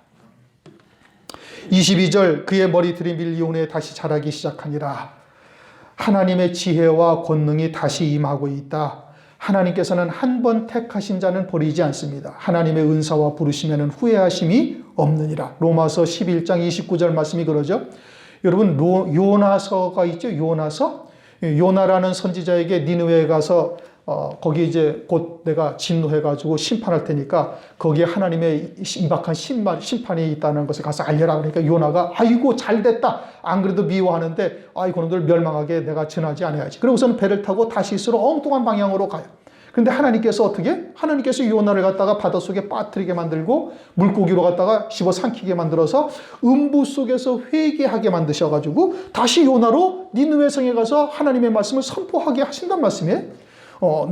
22절, 그의 머리털이 밀리오내 다시 자라기 시작하니라. 하나님의 지혜와 권능이 다시 임하고 있다. 하나님께서는 한 번 택하신 자는 버리지 않습니다. 하나님의 은사와 부르심에는 후회하심이 없느니라. 로마서 11장 29절 말씀이 그러죠. 여러분, 요나서가 있죠. 요나라는 선지자에게 니느웨에 가서 거기 이제 곧 내가 진노해가지고 심판할 테니까 거기에 하나님의 임박한 심판이 있다는 것을 가서 알려라. 그러니까 요나가 아이고 잘됐다. 안 그래도 미워하는데 아이고 너희들 멸망하게 내가 전하지 않아야지. 그러고서는 배를 타고 다시스로 엉뚱한 방향으로 가요. 근데 하나님께서 어떻게? 하나님께서 요나를 갖다가 바닷속에 빠뜨리게 만들고 물고기로 갖다가 씹어 삼키게 만들어서 음부 속에서 회개하게 만드셔가지고 다시 요나로 니느웨 성에 가서 하나님의 말씀을 선포하게 하신단 말씀이에요.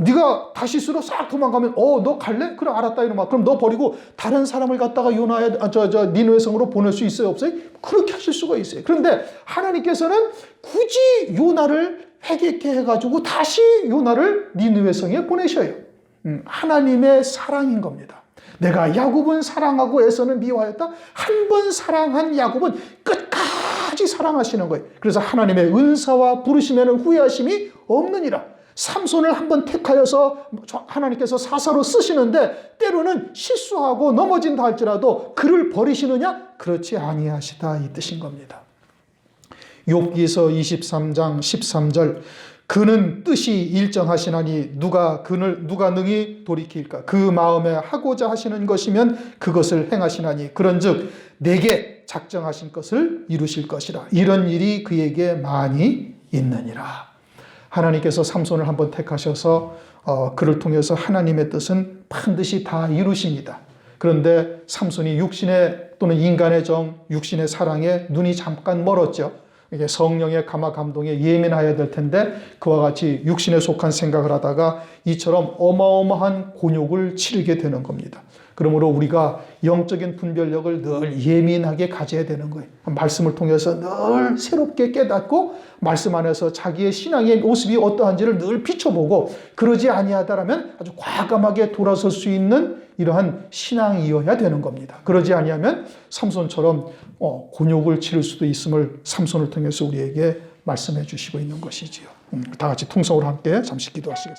네가 다시스로 싹 도망가면 너 갈래? 그래 알았다 이놈아. 그럼 너 버리고 다른 사람을 갖다가 니느웨 성으로 보낼 수 있어요 없어요? 그렇게 하실 수가 있어요. 그런데 하나님께서는 굳이 요나를 회개케 해가지고 다시 요나를 니느웨 성에 보내셔요. 하나님의 사랑인 겁니다. 내가 야곱은 사랑하고 에서는 미워하였다. 한 번 사랑한 야곱은 끝까지 사랑하시는 거예요. 그래서 하나님의 은사와 부르심에는 후회하심이 없느니라. 삼손을 한번 택하여서 하나님께서 사사로 쓰시는데 때로는 실수하고 넘어진다 할지라도 그를 버리시느냐? 그렇지 아니하시다, 이 뜻인 겁니다. 욥기서 23장 13절, 그는 뜻이 일정하시나니 누가 능히 돌이킬까? 그 마음에 하고자 하시는 것이면 그것을 행하시나니 그런즉 내게 작정하신 것을 이루실 것이라. 이런 일이 그에게 많이 있느니라. 하나님께서 삼손을 한번 택하셔서 그를 통해서 하나님의 뜻은 반드시 다 이루십니다. 그런데 삼손이 육신의 또는 인간의 정, 육신의 사랑에 눈이 잠깐 멀었죠. 이게 성령의 감화 감동에 예민해야 될 텐데 그와 같이 육신에 속한 생각을 하다가 이처럼 어마어마한 곤욕을 치르게 되는 겁니다. 그러므로 우리가 영적인 분별력을 늘 예민하게 가져야 되는 거예요. 말씀을 통해서 늘 새롭게 깨닫고 말씀 안에서 자기의 신앙의 모습이 어떠한지를 늘 비춰보고 그러지 아니하다라면 아주 과감하게 돌아설 수 있는 이러한 신앙이어야 되는 겁니다. 그러지 아니하면 삼손처럼 곤욕을 치를 수도 있음을 삼손을 통해서 우리에게 말씀해 주시고 있는 것이지요. 다 같이 통성으로 함께 잠시 기도하시겠습니다.